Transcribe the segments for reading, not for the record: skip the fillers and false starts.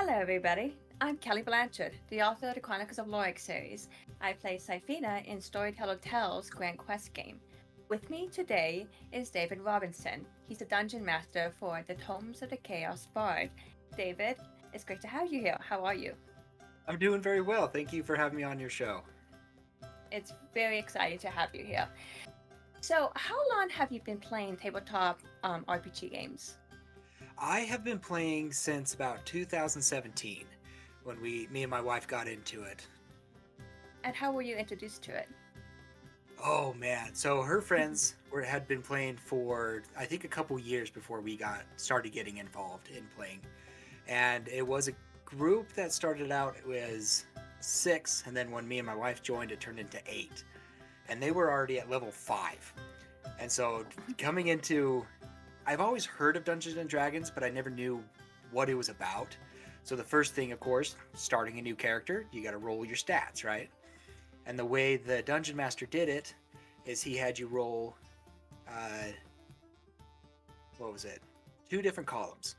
Hello, everybody. I'm Kelly Blanchard, the author of the Chronicles of Lorik series. I play Syphina in Storyteller Tell's Grand Quest game. With me today is David Robinson. He's the dungeon master for the Tomes of the Chaos Bard. David, it's great to have you here. How are you? I'm doing very well. Thank you for having me on your show. It's very exciting to have you here. So, how long have you been playing tabletop RPG games? I have been playing since about 2017 when me and my wife got into it. And how were you introduced to it? Oh man. So her friends had been playing for I think a couple years before we got started getting involved in playing. And it was a group that started out as 6 and then when me and my wife joined it turned into 8. And they were already at level 5. And so coming into I've always heard of Dungeons and Dragons, but I never knew what it was about. So the first thing, of course, starting a new character, you got to roll your stats, right? And the way the dungeon master did it is he had you roll, uh, what was it? 2 different columns.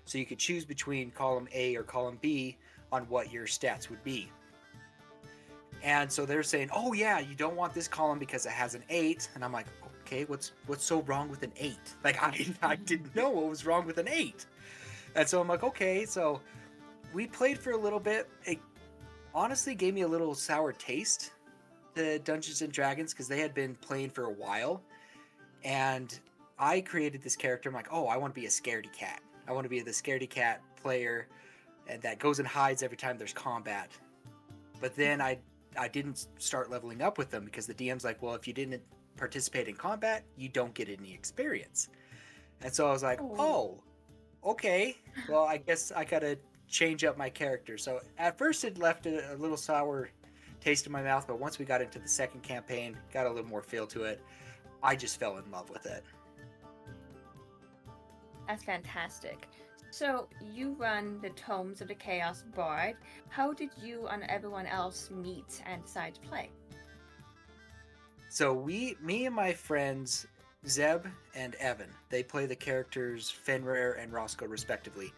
So you could choose between column A or column B on what your stats would be. And so they're saying, "Oh yeah, you don't want this column because it has an 8." And I'm like, "Okay, what's so wrong with an 8?" Like I didn't know what was wrong with an 8. And so I'm like, "Okay." So we played for a little bit. It honestly gave me a little sour taste to Dungeons and Dragons because they had been playing for a while, and I created this character. I'm like, "Oh, I want to be a scaredy cat. I want to be the scaredy cat player, and that goes and hides every time there's combat." But then I didn't start leveling up with them because the DM's like, well, if you didn't participate in combat, you don't get any experience. And so I was like, Oh. oh, okay. Well, I guess I gotta change up my character. So at first it left a little sour taste in my mouth, but once we got into the second campaign, got a little more feel to it, I just fell in love with it. That's fantastic. So you run the Tomes of the Chaos Bard. How did you and everyone else meet and decide to play? So me and my friends Zeb and Evan, they play the characters Fenrir and Roscoe respectively.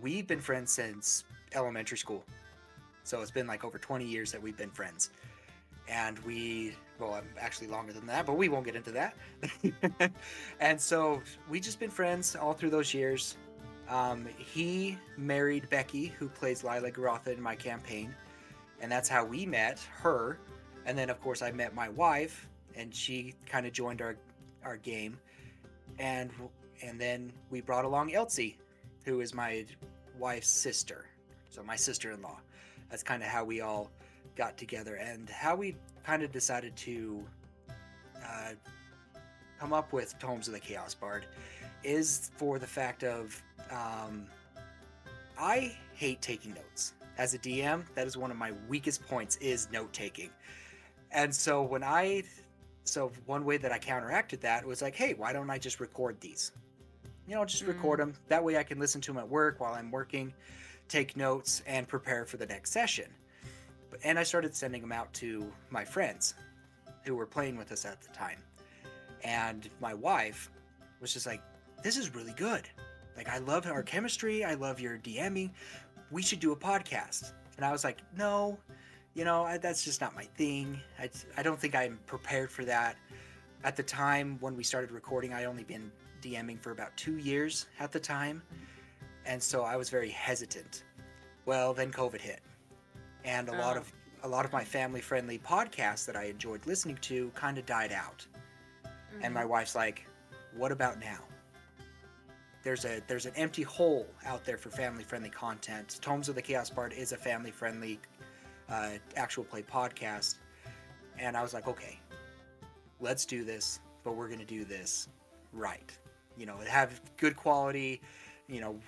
We've been friends since elementary school. So it's been like over 20 years that we've been friends. And well, I'm actually longer than that, but we won't get into that. And so we just been friends all through those years. He married Becky, who plays Lila Garotha in my campaign, and that's how we met her. And then, of course, I met my wife, and she kind of joined our game. And and then we brought along Elsie, who is my wife's sister, so my sister-in-law. That's kind of how we all got together, and how we kind of decided to uh, come up with Tomes of the Chaos Bard is for the fact of um, I hate taking notes. As a DM, that is one of my weakest points is note taking. And so one way that I counteracted that was like, hey, why don't I just record these? Just record Mm. them. That way I can listen to them at work while I'm working, take notes, and prepare for the next session. And I started sending them out to my friends who were playing with us at the time. And my wife was just like, this is really good. Like, I love our chemistry. I love your DMing. We should do a podcast. And I was like, no, that's just not my thing. I don't think I'm prepared for that. At the time when we started recording, I only been DMing for about 2 years at the time. And so I was very hesitant. Well, then COVID hit. And Oh. a lot of my family friendly podcasts that I enjoyed listening to kind of died out. And my Mm. wife's like, what about now? There's an empty hole out there for family friendly content. Tomes of the Chaos Bard is a family friendly actual play podcast. And I was like, okay, let's do this, but we're gonna do this right. Have good quality. You know,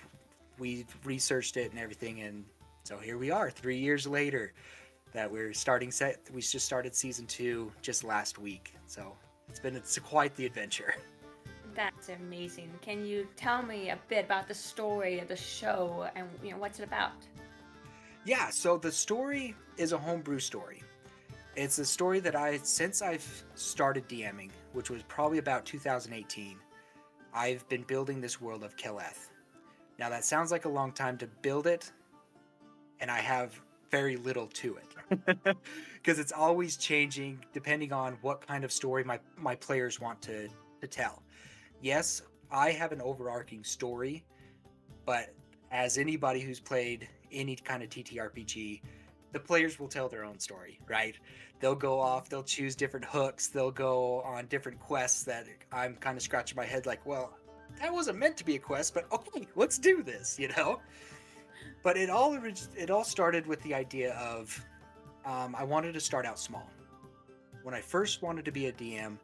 we researched it and everything, and so here we are, 3 years later. That we just started season 2 just last week. So it's quite the adventure. That's amazing. Can you tell me a bit about the story of the show and what's it about? Yeah, so the story is a homebrew story. It's a story that since I've started DMing, which was probably about 2018, I've been building this world of Keleth. Now that sounds like a long time to build it, and I have very little to it because it's always changing depending on what kind of story my players want to tell. Yes, I have an overarching story, but as anybody who's played any kind of TTRPG, the players will tell their own story, right? They'll go off, they'll choose different hooks, they'll go on different quests that I'm kind of scratching my head like, well, that wasn't meant to be a quest, but okay, let's do this, you know? But it all started with the idea of I wanted to start out small. When I first wanted to be a DM,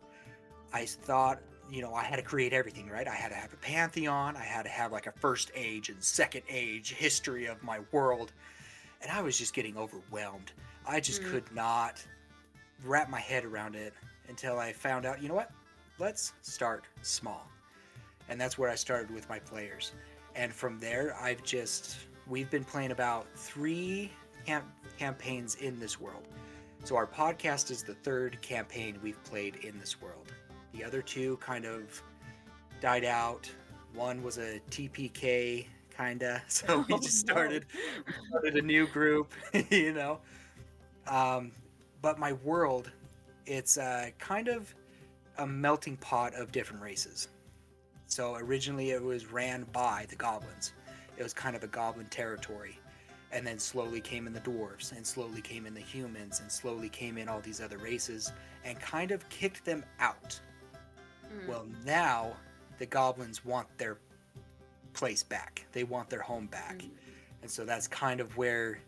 I thought, I had to create everything, right? I had to have a pantheon. I had to have like a first age and second age history of my world. And I was just getting overwhelmed. I just Mm. could not wrap my head around it until I found out, you know what? Let's start small. And that's where I started with my players. And from there, we've been playing about three campaigns in this world. So our podcast is the third campaign we've played in this world. The other two kind of died out. One was a TPK kinda, so Oh no. we started a new group, you know. Um, but my world, it's kind of a melting pot of different races. So originally it was ran by the goblins. It was kind of a goblin territory. And then slowly came in the dwarves, and slowly came in the humans, and slowly came in all these other races, and kind of kicked them out. Mm. Well, now the goblins want their place back. They want their home back. Mm. And so that's kind of where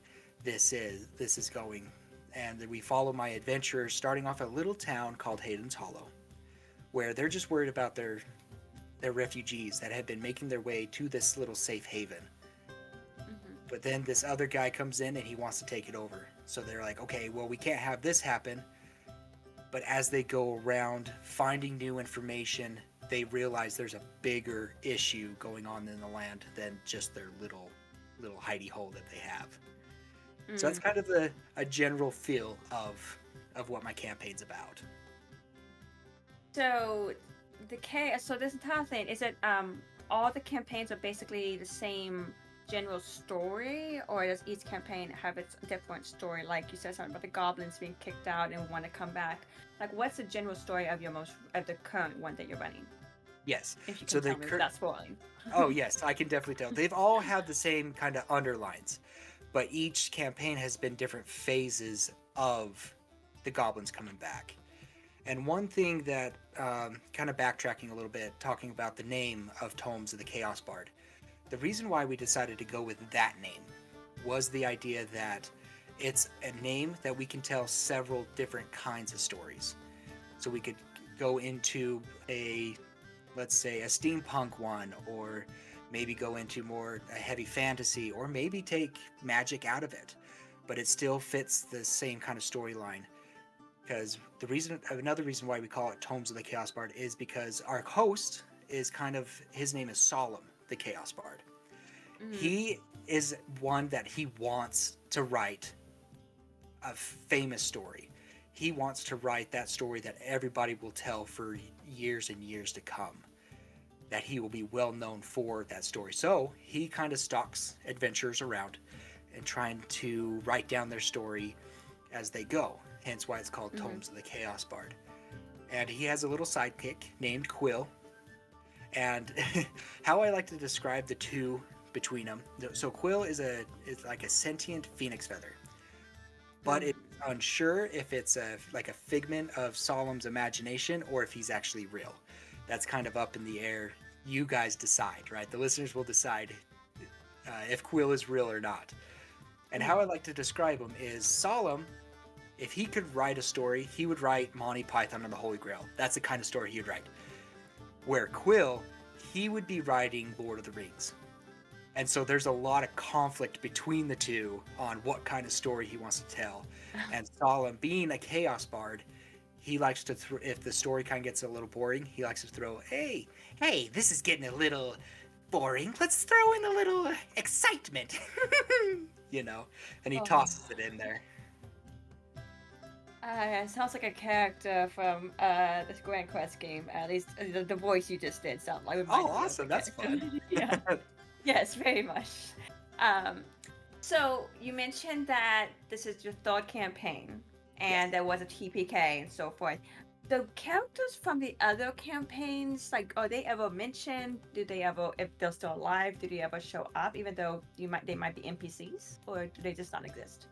this is going. And we follow my adventurers starting off at a little town called Hayden's Hollow, where they're just worried about their refugees that have been making their way to this little safe haven. Mhm. But then this other guy comes in and he wants to take it over. So they're like, okay, well, we can't have this happen. But as they go around finding new information, they realize there's a bigger issue going on in the land than just their little hidey hole that they have. So that's Mm. kind of a general feel of what my campaign's about. So so this entire thing is it all the campaigns are basically the same general story, or does each campaign have its different story? Like you said something about the goblins being kicked out and want to come back. Like, what's the general story of the current one that you're running? Yes. If you So can tell me without spoiling. oh yes, I can definitely tell. They've all had the same kind of underlines, but each campaign has been different phases of the goblins coming back. And one thing that, kind of backtracking a little bit, talking about the name of Tomes of the Chaos Bard, the reason why we decided to go with that name was the idea that it's a name that we can tell several different kinds of stories. So we could go into let's say, a steampunk one, or maybe go into more a heavy fantasy, or maybe take magic out of it. But it still fits the same kind of storyline. Because another reason why we call it Tomes of the Chaos Bard is because our host is his name is Solemn, the Chaos Bard. Mm. He is one that he wants to write a famous story. He wants to write that story that everybody will tell for years and years to come. That he will be well known for that story. So he kind of stalks adventurers around and trying to write down their story as they go. Hence why it's called Mm-hmm. Tomes of the Chaos Bard. And he has a little sidekick named Quill. And how I like to describe the two between them. So Quill is like a sentient phoenix feather, but it's unsure if it's like a figment of Solemn's imagination or if he's actually real. That's kind of up in the air. You guys decide, right? The listeners will decide if Quill is real or not. And how I like to describe him is Solemn, if he could write a story, he would write Monty Python and the Holy Grail. That's the kind of story he would write. Where Quill, he would be writing Lord of the Rings. And so there's a lot of conflict between the two on what kind of story he wants to tell. And Solemn, being a Chaos Bard, he likes to, if the story kind of gets a little boring, he likes to throw, hey, this is getting a little boring. Let's throw in a little excitement, and he Oh. tosses it in there. It sounds like a character from this Grand Quest game. At least the voice you just did sound like. Oh, awesome. That's fun. Yeah. Yes, very much. Um, so you mentioned that this is your third campaign, Yes. and there was a TPK and so forth. The characters from the other campaigns, like, are they ever mentioned? Do they ever, if they're still alive, do they ever show up? Even though they might be NPCs, or do they just not exist?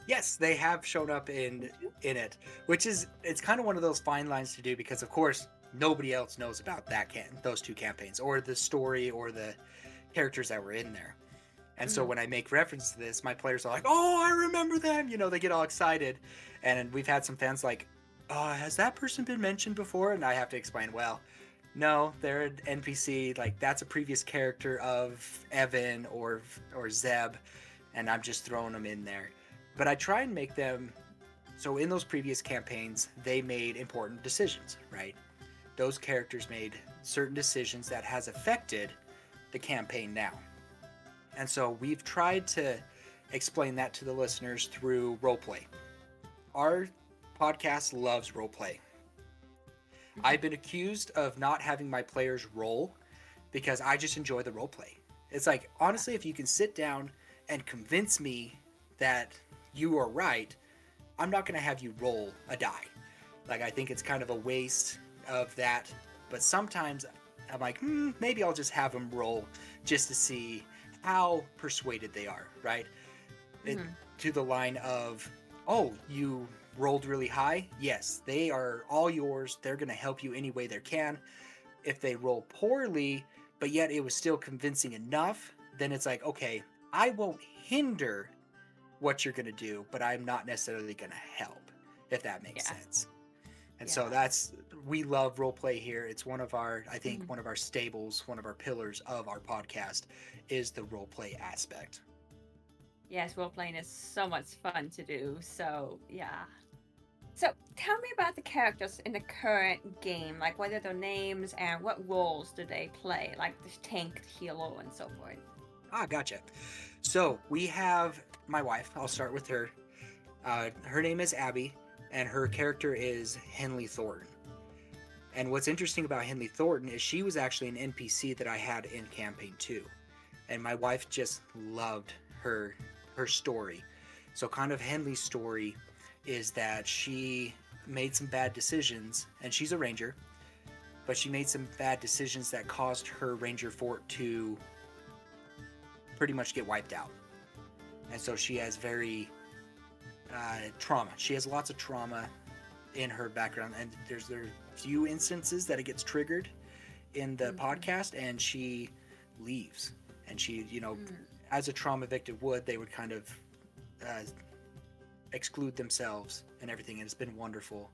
Yes, they have shown up They do? in it, which is it's kind of one of those fine lines to do because of course nobody else knows about those two campaigns or the story or the characters that were in there. And so Mm-hmm. when I make reference to this, my players are like, "Oh, I remember them!" You know, they get all excited, and we've had some fans like, "Has that person been mentioned before?" And I have to explain, well, no, they're an NPC. Like that's a previous character of Evan or Zeb, and I'm just throwing them in there. But I try and make them so in those previous campaigns, they made important decisions, right? Those characters made certain decisions that has affected the campaign now. And so we've tried to explain that to the listeners through roleplay. Our podcast loves roleplay. Mm-hmm. I've been accused of not having my players roll because I just enjoy the roleplay. It's like, Yeah. honestly, if you can sit down and convince me that you are right, I'm not going to have you roll a die. Like, I think it's kind of a waste of that. But sometimes I'm like, maybe I'll just have them roll just to see how persuaded they are, right? It, Mm-hmm. to the line of, oh, you rolled really high? Yes, they are all yours. They're going to help you any way they can. If they roll poorly, but yet it was still convincing enough, then it's like, okay, I won't hinder what you're going to do, but I'm not necessarily going to help, if that makes Yeah. sense. And so Yeah. we love role play here. It's one of our, I think, Mm-hmm. one of our staples, one of our pillars of our podcast is the role play aspect. Yes, role playing is so much fun to do. So yeah. So tell me about the characters in the current game. Like, what are their names and what roles do they play? Like the tank, healer, and so forth. Gotcha. So we have my wife. I'll start with her. Her name is Abby, and her character is Henley Thornton. And what's interesting about Henley Thornton is she was actually an NPC that I had in campaign 2. And my wife just loved her story. So kind of Henley's story is that she made some bad decisions and she's a ranger, but she made some bad decisions that caused her ranger fort to pretty much get wiped out. And so she has very trauma. She has lots of trauma in her background, and there are few instances that it gets triggered in the Mm-hmm. podcast, and she leaves. And she, Mm-hmm. as a trauma victim would, they would kind of uh, exclude themselves and everything, and it's been wonderful.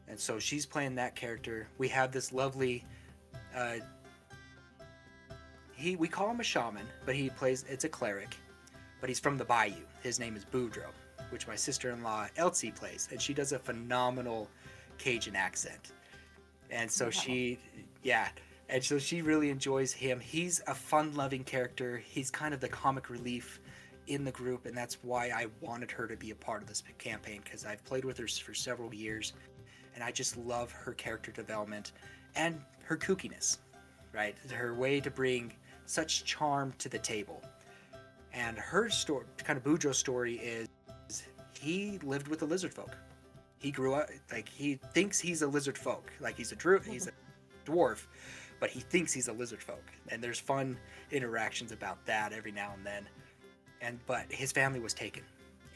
And so she's playing that character. We have this lovely. Uh, we call him a shaman, but it's a cleric, but he's from the Bayou. His name is Boudreaux, which my sister-in-law Elsie plays, and she does a phenomenal Cajun accent. And so Wow. yeah, and so she really enjoys him. He's a fun-loving character. He's kind of the comic relief in the group, and that's why I wanted her to be a part of this campaign because I've played with her for several years, and I just love her character development and her kookiness, right? Her way to bring such charm to the table. And her story, kind of Boudreaux's story, is he lived with the lizard folk. He grew up like he thinks he's a lizard folk, like he's a dwarf, but he thinks he's a lizard folk. And there's fun interactions about that every now and then. But his family was taken,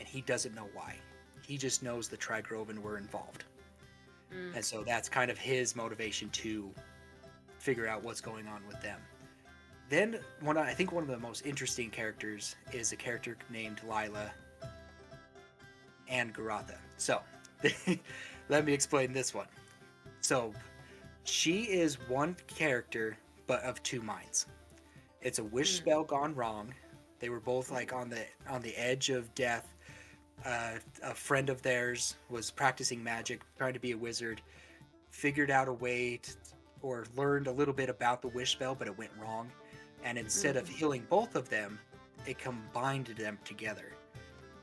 and he doesn't know why. He just knows the Trigroven were involved, Mm. and so that's kind of his motivation to figure out what's going on with them. Then I think one of the most interesting characters is a character named Lila and Garatha. So let me explain this one. So she is one character but of two minds. It's a wish Mm. spell gone wrong. They were both like on the edge of death. A friend of theirs was practicing magic, trying to be a wizard, figured out a way to, or learned a little bit about the wish spell, but it went wrong. And instead of Mm. healing both of them, it combined them together.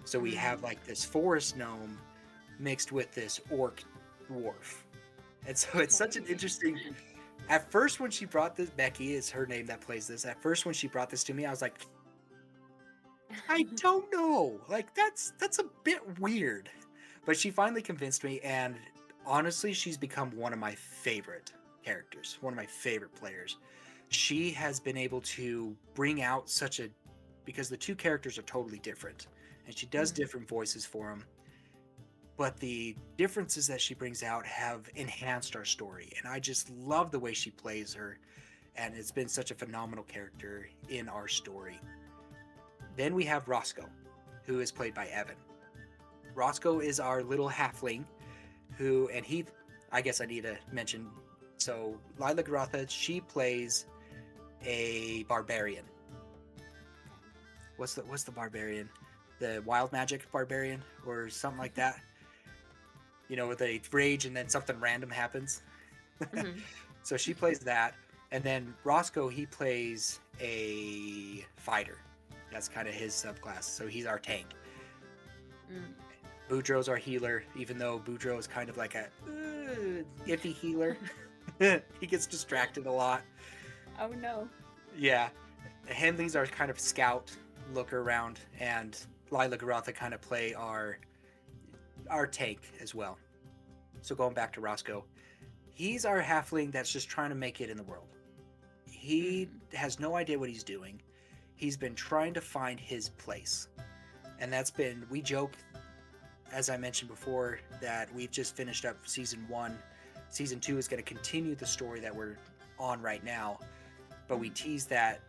So we have Mm. like this forest gnome mixed with this orc dwarf. And so it's such an Hey. interesting At first, when she brought this, Becky is her name that plays this. At first, when she brought this to me, I was like, I don't know. Like that's a bit weird. But she finally convinced me, and honestly, she's become one of my favorite characters, one of my favorite players. She has been able to bring out such a because the two characters are totally different, and she does Mhm. different voices for them. But the differences that she brings out have enhanced our story, and I just love the way she plays her, and it's been such a phenomenal character in our story. Then we have Roscoe, who is played by Evan. Roscoe is our little halfling who, and he, I guess I need to mention. So Lila Garotha, she plays a barbarian. What's the barbarian? The wild magic barbarian or something like that. With a rage and then something random happens. Mhm. So she plays that, and then Roscoe he plays a fighter. That's kind of his subclass. So he's our tank. Mm. Boudreaux's our healer, even though Boudreaux is kind of like a iffy healer. He gets distracted a lot. Oh no. Yeah. Henley's our kind of scout looker around, and Lila Garotha kind of play our tank as well. So going back to Roscoe, he's our halfling that's just trying to make it in the world. He Mm. has no idea what he's doing. He's been trying to find his place. And we joke, as I mentioned before, that we've just finished up season 1. Season 2 is going to continue the story that we're on right now. But we Mhm. tease that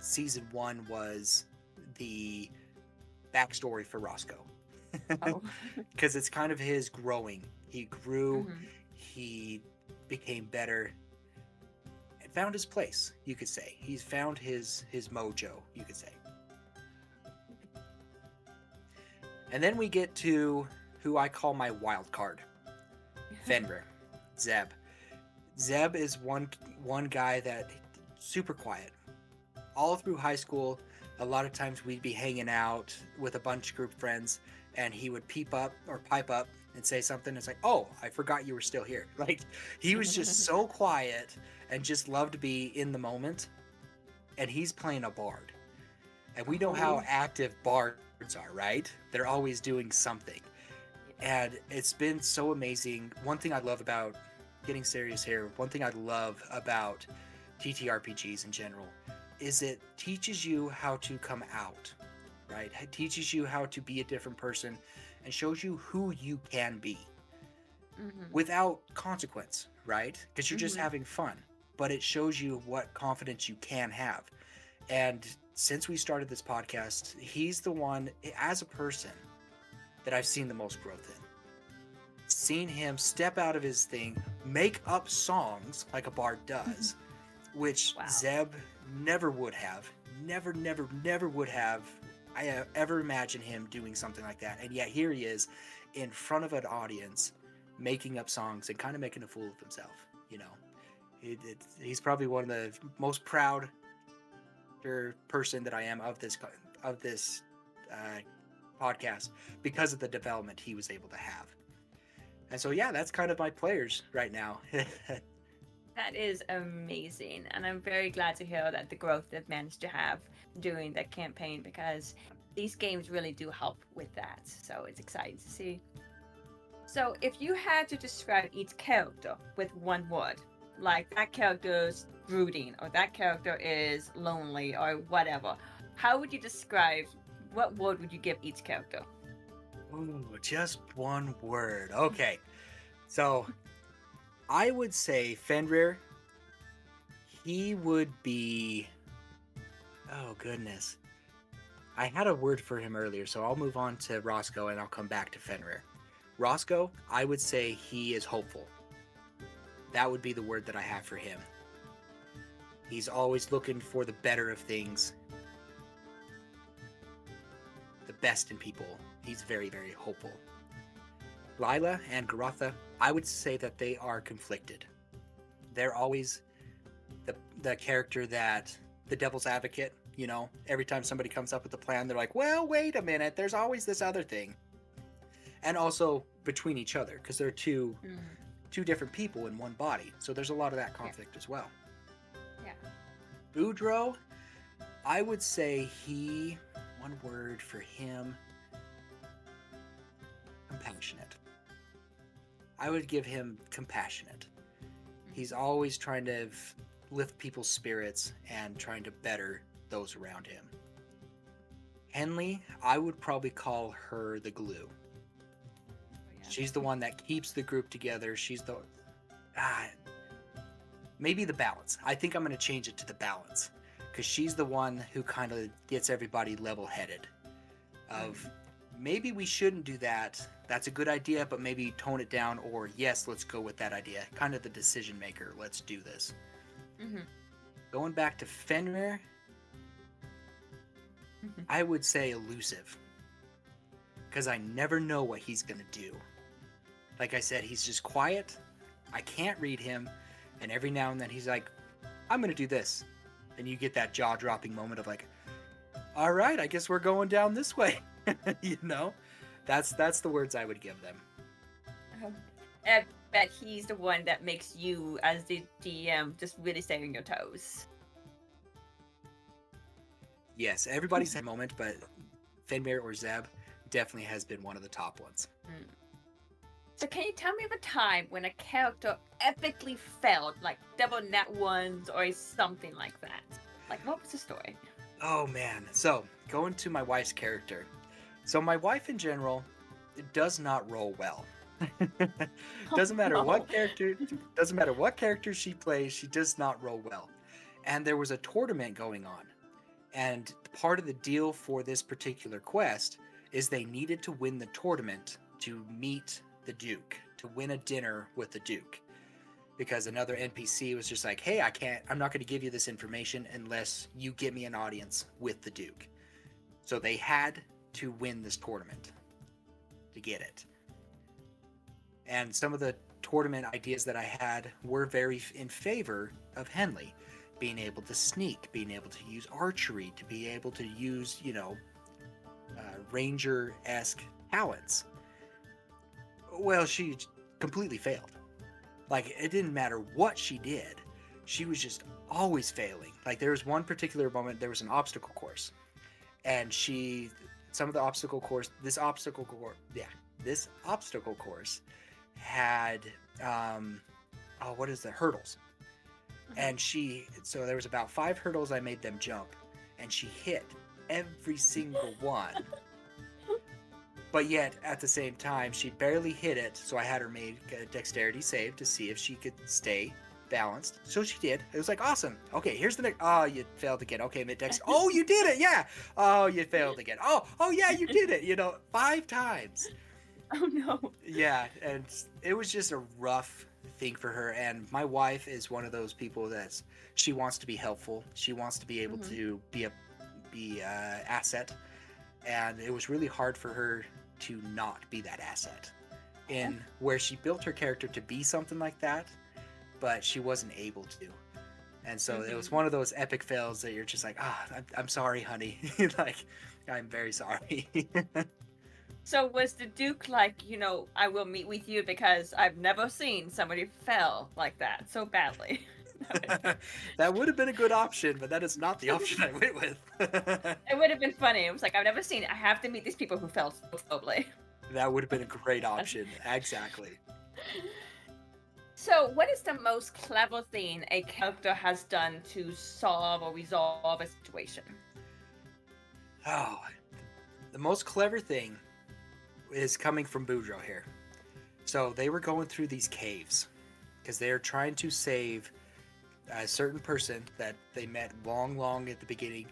season 1 was the backstory for Roscoe. Oh. Because it's kind of his growing. He grew, Mhm. he became better, and found his place, you could say. He's found his mojo, you could say. And then we get to who I call my wild card, Fenrir, Zeb. Zeb is one guy that super quiet. All through high school, a lot of times we'd be hanging out with a bunch of group friends, and he would peep up or pipe up and say something. It's like, oh, I forgot you were still here. Like he was just so quiet and just loved to be in the moment. And he's playing a bard, and we know how Oh. active bards are, right? They're always doing something, Yes. and it's been so amazing. One thing I love about getting serious here, one thing I love about TTRPGs in general is it teaches you how to come out, right? It teaches you how to be a different person and shows you who you can be Mhm. without consequence, right? Because you're just Mhm. having fun, but it shows you what confidence you can have. And since we started this podcast, he's the one, as a person, that I've seen the most growth in. Seen him step out of his thing, make up songs like a bard does, which Wow. Zeb never would have, never would have. I ever imagined him doing something like that, and yet here he is, in front of an audience, making up songs and kind of making a fool of himself. He's probably one of the most proud person that I am of this uh, podcast because of the development he was able to have. And so yeah, that's kind of my players right now. That is amazing. And I'm very glad to hear that the growth they've managed to have during that campaign because these games really do help with that. So it's exciting to see. So if you had to describe each character with one word, like that character is brooding or that character is lonely or whatever, how would you describe what word would you give each character? Ooh, just one word. Okay, so I would say Fenrir. He would be. Oh goodness, I had a word for him earlier, so I'll move on to Roscoe and I'll come back to Fenrir. Roscoe, I would say he is hopeful. That would be the word that I have for him. He's always looking for the better of things, the best in people. He's very, very hopeful. Lila and Garotha, I would say that they are conflicted. They're always the character that the devil's advocate, every time somebody comes up with a plan, they're like, well, wait a minute, there's always this other thing. And also between each other, because they're two Mm. two different people in one body. So there's a lot of that Yeah. conflict as well. Yeah. Boudreaux, I would say one word for him, compassionate. I would give him compassionate. He's always trying to lift people's spirits and trying to better those around him. Henley, I would probably call her the glue. Oh, yeah. She's the one that keeps the group together. She's the ah, maybe the balance. I think I'm going to change it to the balance because she's the one who kind of gets everybody level-headed. Of maybe we shouldn't do that. That's a good idea, but maybe tone it down. Or yes, let's go with that idea. Kind of the decision maker. Let's do this. Mm-hmm. Going back to Fenrir, I would say elusive because I never know what he's going to do. Like I said, he's just quiet. I can't read him. And every now and then he's like, I'm going to do this. And you get that jaw-dropping moment of like, all right, I guess we're going down this way. You know? That's the words I would give them. I bet he's the one that makes you, as the DM, just really stay on your toes. Yes, everybody's had a moment, but Fenrir or Zeb definitely has been one of the top ones. So can you tell me of a time when a character epically failed, like double nat ones or something like that? Like, what was the story? Oh man. So going to my wife's character. So my wife in general does not roll well. Doesn't matter what character she plays, she does not roll well. And there was a tournament going on. And part of the deal for this particular quest is they needed to win the tournament to meet the Duke, to win a dinner with the Duke. Because another NPC was just like, hey, I'm not going to give you this information unless you get me an audience with the Duke. So they had to win this tournament to get it. And some of the tournament ideas that I had were very in favor of Henley. Being able to sneak, being able to use archery, to be able to use, ranger-esque talents. Well, she completely failed. Like, it didn't matter what she did. She was just always failing. Like, there was one particular moment, there was an obstacle course. And this obstacle course had, hurdles. And so there was about 5 hurdles I made them jump. And she hit every single one. But yet, at the same time, she barely hit it, so I had her make a dexterity save to see if she could stay balanced. So she did. It was like, awesome. Okay, here's the next. Oh, you failed again. Okay, mid-dex. Oh, you did it, yeah. Oh, you failed again. Oh, yeah, you did it, 5 times. Oh, no. Yeah, and it was just a rough thing for her. And my wife is one of those people she wants to be helpful. She wants to be able to be a asset. And it was really hard for her to not be that asset in where she built her character to be something like that, but she wasn't able to. And so it was one of those epic fails that you're just like, I'm sorry, honey. Like, I'm very sorry. So was the Duke like, I will meet with you because I've never seen somebody fail like that so badly? That would have been a good option, but that is not the option I went with. It would have been funny. It was like, I've never seen it. I have to meet these people who fell so slowly. That would have been a great option. Exactly. So what is the most clever thing a character has done to solve or resolve a situation? Oh, the most clever thing is coming from Boudreaux here. So they were going through these caves because they're trying to save a certain person that they met long at the beginning,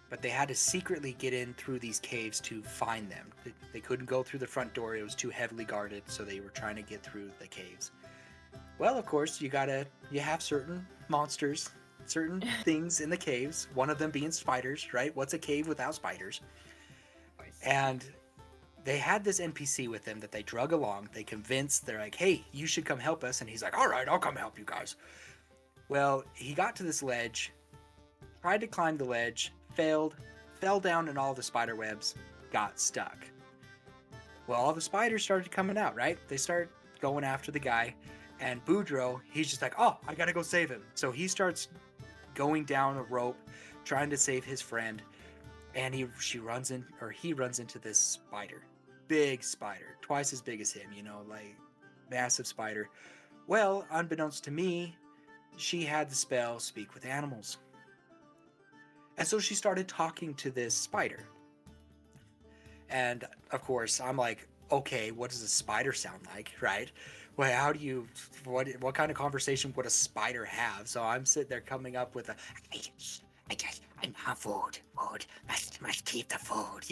but they had to secretly get in through these caves to find them. They couldn't go through the front door. It was too heavily guarded, so they were trying to get through the caves. Well, of course, you have certain monsters, certain things in the caves, one of them being spiders, right? What's a cave without spiders? And they had this NPC with them that they drug along. They convinced, they're like, hey, you should come help us. And he's like, all right, I'll come help you guys. Well, he got to this ledge, tried to climb the ledge, failed, fell down in all the spider webs, got stuck. Well, all the spiders started coming out, right? They started going after the guy, And Boudreaux, he's just like, oh, I gotta go save him. So he starts going down a rope, trying to save his friend, and he runs into this spider, big spider, twice as big as him, like massive spider. Well, unbeknownst to me, she had the spell speak with animals, and so she started talking to this spider. And of course, I'm like, okay, what does a spider sound like, right? Well, how do you, what kind of conversation would a spider have? So I'm sitting there coming up with I'm food, must keep the food,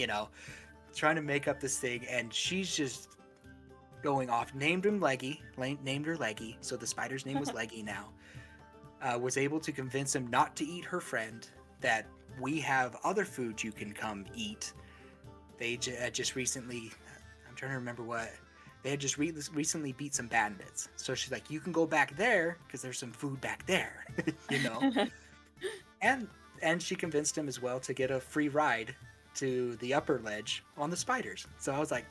trying to make up this thing, and she's just going off. Named her Leggy, so the spider's name was Leggy now. Was able to convince him not to eat her friend, that we have other food you can come eat. They just recently, I'm trying to remember what, they had just recently beat some bandits. So she's like, you can go back there because there's some food back there, you know? and and she convinced him as well to get a free ride to the upper ledge on the spiders. So I was like,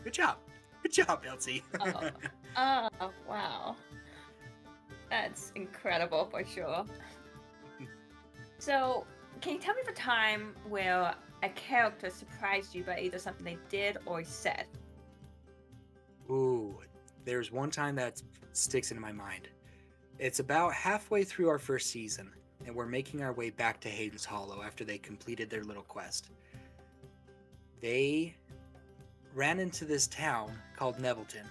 good job. Good job, Elsie. Oh, oh, wow. That's incredible for sure. So, can you tell me of a time where a character surprised you by either something they did or said? Ooh, there's one time that sticks into my mind. It's about halfway through our first season, and we're making our way back to Hayden's Hollow after they completed their little quest. They ran into this town called Nevelton.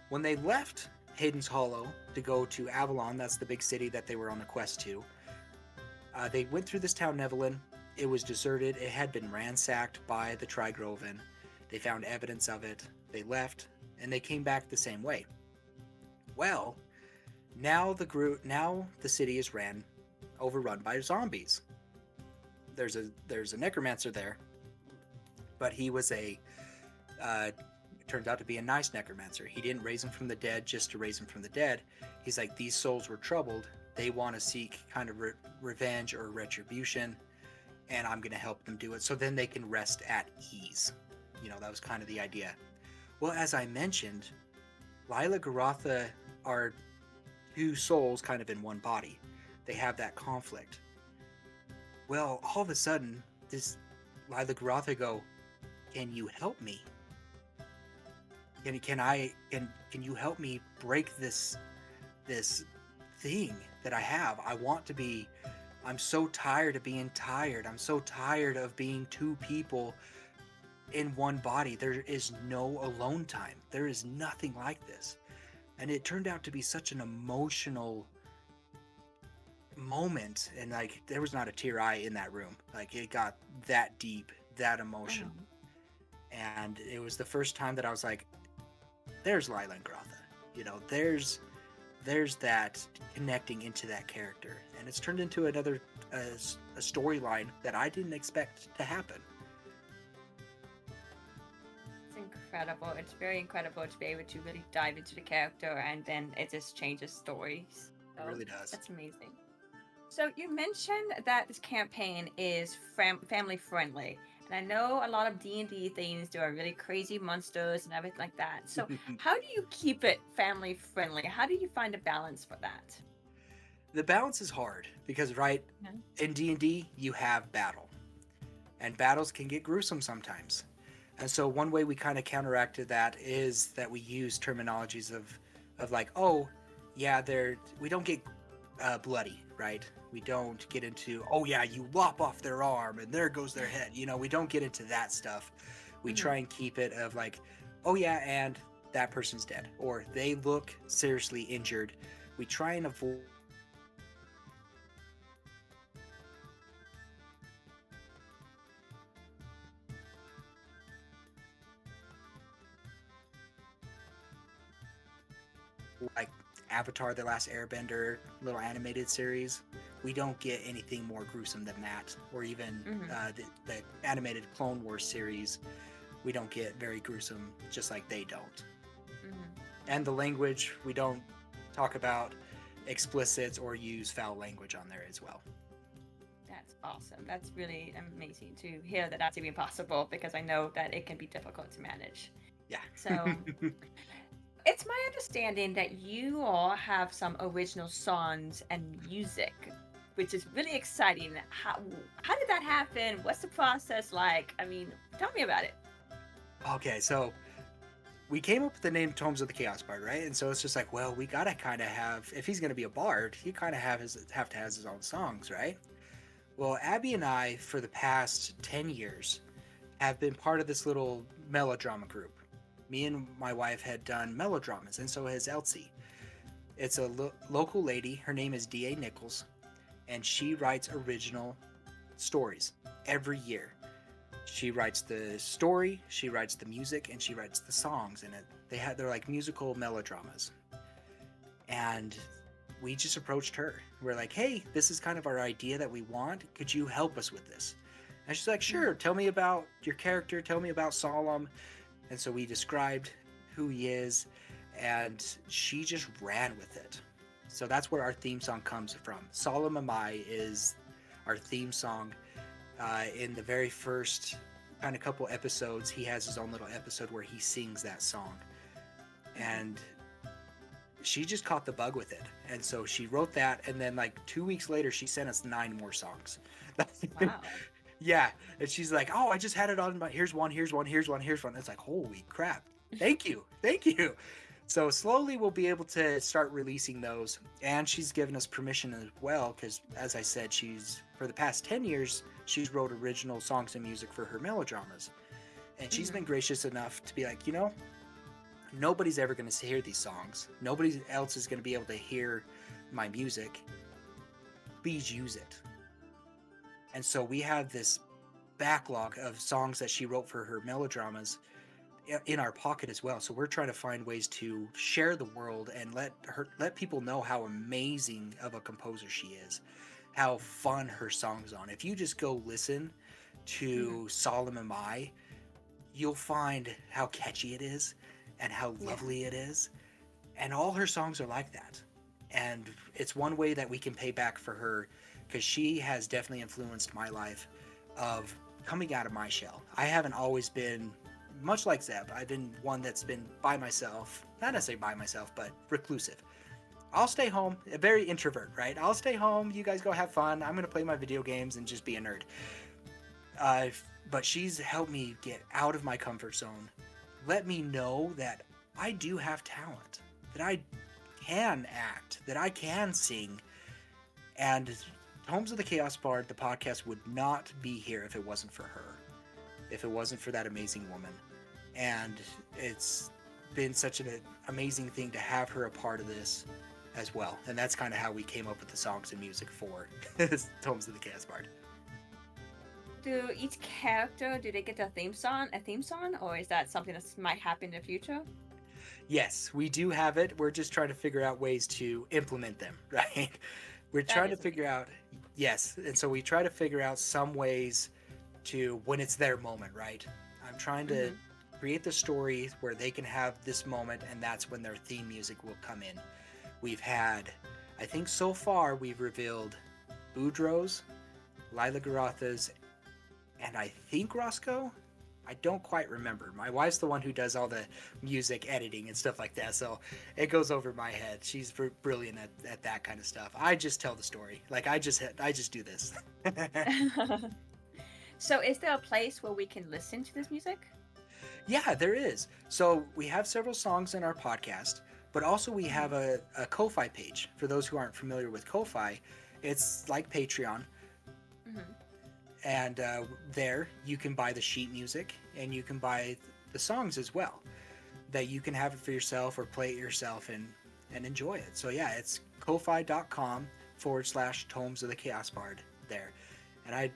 When they left Hayden's Hollow to go to Avalon, that's the big city that they were on a quest to, they went through this town, Nevelin. It was deserted. It had been ransacked by the Trigroven. They found evidence of it. They left, and they came back the same way. Well, now the city is overrun by zombies. There's a necromancer there, but he was turns out to be a nice necromancer. He didn't raise them from the dead just to raise them from the dead. He's like, these souls were troubled. They want to seek kind of revenge or retribution, and I'm going to help them do it so then they can rest at ease. That was kind of the idea. Well, as I mentioned, Lila Garotha are two souls kind of in one body. They have that conflict. Well, all of a sudden, this Lila Garotha go, can you help me? Can you help me break this thing that I have? I'm so tired of being tired. I'm so tired of being two people in one body. There is no alone time. There is nothing like this. And it turned out to be such an emotional moment, and like there was not a tear eye in that room. Like it got that deep, that emotional. And it was the first time that I was like, there's Lila and Grotha. There's that connecting into that character, and it's turned into a storyline that I didn't expect to happen. It's incredible. It's very incredible to be able to really dive into the character, and then it just changes stories. It really does. That's amazing. So you mentioned that this campaign is family friendly, and I know a lot of D&D things. There are really crazy monsters and everything like that. So how do you keep it family friendly? How do you find a balance for that? The balance is hard because, right, in D&D you have battle, and battles can get gruesome sometimes. And so one way we kind of counteracted that is that we use terminologies of like, oh yeah, we don't get bloody, right? We don't get into, oh yeah, you lop off their arm and there goes their head. We don't get into that stuff. We try and keep it of like, oh yeah, and that person's dead, or they look seriously injured. We try and avoid like Avatar: The Last Airbender little animated series. We don't get anything more gruesome than that, or even the animated Clone Wars series. We don't get very gruesome, just like they don't. And the language, we don't talk about explicits or use foul language on there as well. That's awesome. That's really amazing to hear that that's even possible, because I know that it can be difficult to manage. Yeah. So it's my understanding that you all have some original songs and music, which is really exciting. How did that happen? What's the process like? I mean, tell me about it. Okay, so we came up with the name Tomes of the Chaos Bard, right? And so it's just like, well, we gotta kind of have, if he's gonna be a bard, he kind of have to have his own songs, right? Well, Abby and I, for the past 10 years, have been part of this little melodrama group. Me and my wife had done melodramas, and so has Elsie. It's a local lady. Her name is D.A. Nichols, and she writes original stories every year. She writes the story, she writes the music, and she writes the songs in it. They're like musical melodramas. And we just approached her. We're like, hey, this is kind of our idea that we want. Could you help us with this? And she's like, Mhm. sure, tell me about your character, tell me about Solemn. And so we described who he is, and she just ran with it. So that's where our theme song comes from. Solemn Amai is our theme song. In the very first kind of couple episodes, he has his own little episode where he sings that song. Mhm. And she just caught the bug with it. And so she wrote that, and then like 2 weeks later, she sent us 9 more songs. Wow. Yeah. And she's like, oh, I just had it on my, here's one, here's one, here's one, here's one. It's like, holy crap. Thank you. Thank you. So slowly we'll be able to start releasing those. And she's given us permission as well, because as I said, she's, for the past 10 years, she's wrote original songs and music for her melodramas. And she's been Mhm. gracious enough to be like, nobody's ever going to hear these songs. Nobody else is going to be able to hear my music. Please use it. And so we have this backlog of songs that she wrote for her melodramas in our pocket as well. So we're trying to find ways to share the world and let people know how amazing of a composer she is, how fun her songs are. If you just go listen Mhm. to Solemn Am I, you'll find how catchy it is and how Yeah. lovely it is. And all her songs are like that. And it's one way that we can pay back for her, because she has definitely influenced my life of coming out of my shell. I haven't always been much like Zeb. I've been one that's been by myself, not necessarily by myself, but reclusive. I'll stay home, a very introvert, right? I'll stay home. You guys go have fun. I'm gonna play my video games and just be a nerd. Uh, but she's helped me get out of my comfort zone. Let me know that I do have talent, that I can act, that I can sing. And Homes of the Chaos Bard, the podcast, would not be here if it wasn't for her, if it wasn't for that amazing woman. And it's been such an amazing thing to have her a part of this as well. And that's kind of how we came up with the songs and music for Homes of the Chaos Bard. Do each character do they get a theme song, or is that something that might happen in the future? Yes, we do have it. We're just trying to figure out ways to implement them, right? We're That trying to is figure amazing. out, yes. And so we try to figure out some ways to, when it's their moment, right? I'm trying to Mhm. create the story where they can have this moment, and that's when their theme music will come in. We've had, I think so far, we've revealed Boudreaux's, Lila Garotha's, and I think Roscoe. I don't quite remember. My wife's the one who does all the music editing and stuff like that, so it goes over my head. She's brilliant at that kind of stuff. I just tell the story. Like I just do this. So, is there a place where we can listen to this music? Yeah, there is. So we have several songs in our podcast, but also we have Mhm. a Ko-fi page. For those who aren't familiar with Ko-fi, it's like Patreon, Mhm. and there you can buy the sheet music and you can buy the songs as well. That you can have it for yourself or play it yourself and enjoy it. So yeah, it's ko-fi.com/Tomes of the Chaos Bard there. And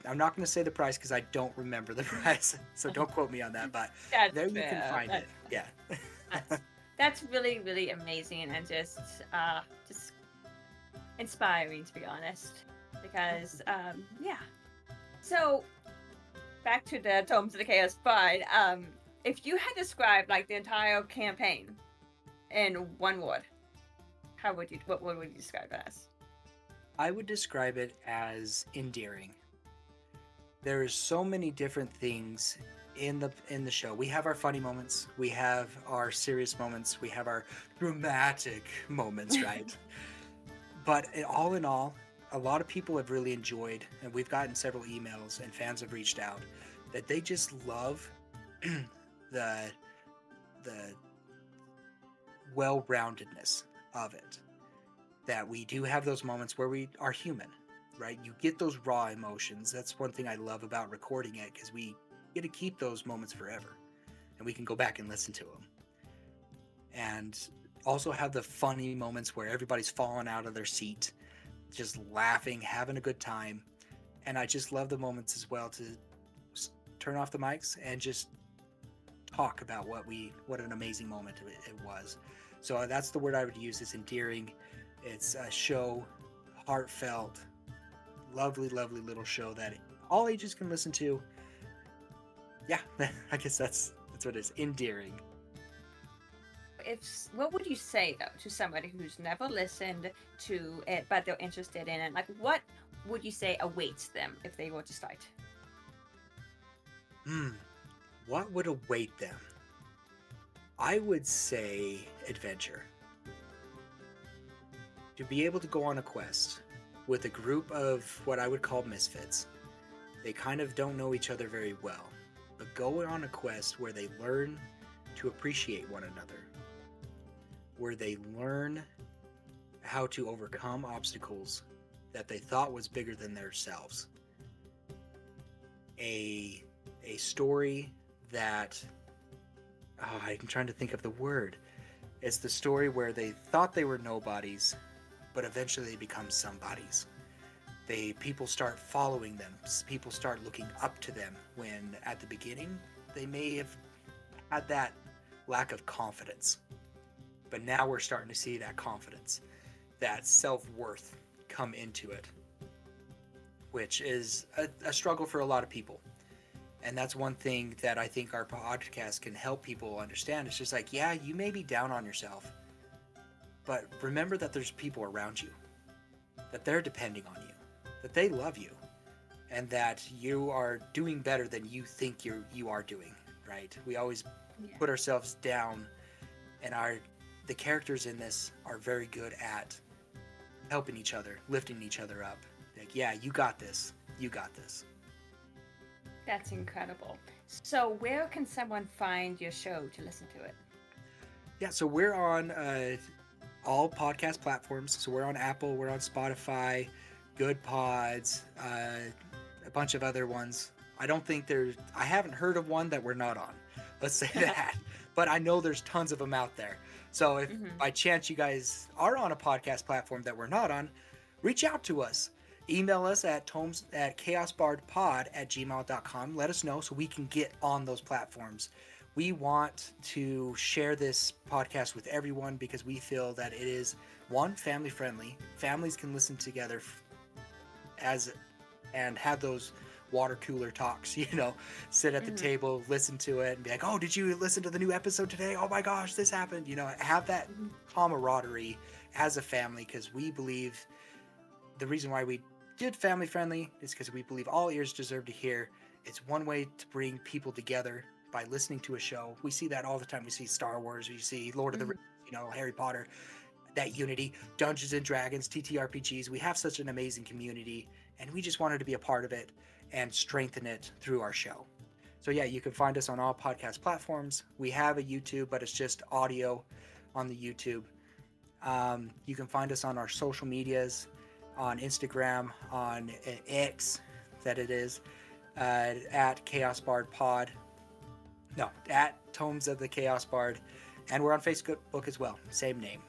I'm not going to say the price because I don't remember the price, so don't quote me on that. But That's there you can fair. find it. Yeah. That's that's really really amazing and just inspiring, to be honest. Because yeah. So back to the Tomes of the Chaos Bride. If you had described like the entire campaign in one word, how would you? What word would you describe it as? I would describe it as endearing. There is so many different things in the show. We have our funny moments, we have our serious moments, we have our dramatic moments, right? But all in all, a lot of people have really enjoyed, and we've gotten several emails and fans have reached out that they just love the the well-roundedness of it. That we do have those moments where we are human, right? You get those raw emotions. That's one thing I love about recording it because we get to keep those moments forever and we can go back and listen to them. And also have the funny moments where everybody's falling out of their seat, just laughing, having a good time. And I just love the moments as well to turn off the mics and just talk about what an amazing moment it was. So that's the word I would use, is endearing. It's a show, heartfelt, lovely, lovely little show that all ages can listen to. Yeah, I guess that's what it is. Endearing. What would you say though to somebody who's never listened to it but they're interested in it? Like, what would you say awaits them if they were to start? What would await them? I would say adventure. To be able to go on a quest with a group of what I would call misfits. They kind of don't know each other very well, but go on a quest where they learn to appreciate one another, where they learn how to overcome obstacles that they thought was bigger than themselves. A story that I'm trying to think of the word. It's the story where they thought they were nobodies, but eventually they become somebodies. People start following them. People start looking up to them when at the beginning they may have had that lack of confidence. But now we're starting to see that confidence, that self-worth come into it, which is a struggle for a lot of people. And that's one thing that I think our podcast can help people understand. It's just like, yeah, you may be down on yourself, but remember that there's people around you, that they're depending on you, that they love you, and that you are doing better than you think you are doing, right? We always put ourselves down, and the characters in this are very good at helping each other, lifting each other up. Like, yeah, you got this. You got this. That's incredible. So where can someone find your show to listen to it? Yeah, so we're on all podcast platforms. So we're on Apple, we're on Spotify, Good Pods, a bunch of other ones. I haven't heard of one that we're not on. Let's say that. But I know there's tons of them out there. So if by chance you guys are on a podcast platform that we're not on, reach out to us. Email us at chaosbardpod@gmail.com. Let us know so we can get on those platforms. We want to share this podcast with everyone because we feel that it is, one, family friendly. Families can listen together and have those water cooler talks, sit at the table, listen to it, and be like, oh, did you listen to the new episode today? Oh my gosh, this happened. Have that camaraderie as a family, because we believe the reason why we did family friendly is because we believe all ears deserve to hear. It's one way to bring people together by listening to a show. We see that all the time. We see Star Wars, we see Lord of the Rings, Harry Potter, that unity, Dungeons and Dragons, TTRPGs. We have such an amazing community, and we just wanted to be a part of it and strengthen it through our show. So yeah, you can find us on all podcast platforms. We have a YouTube, but it's just audio on the YouTube. You can find us on our social medias, on Instagram, on X, that it is, at Chaos Bard Pod. No, at Tomes of the Chaos Bard. And we're on Facebook as well, same name.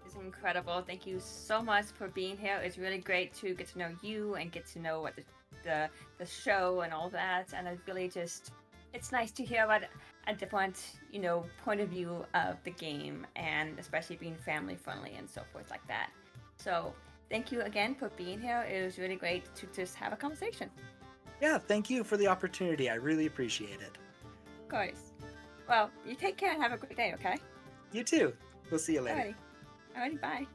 It's incredible. Thank you so much for being here. It's really great to get to know you and get to know what the show and all that. And it's nice to hear about a different, point of view of the game, and especially being family friendly and so forth like that. So thank you again for being here. It was really great to just have a conversation. Yeah, thank you for the opportunity. I really appreciate it. Of course. Well, you take care and have a great day, okay? You too. We'll see you later. Alrighty, bye.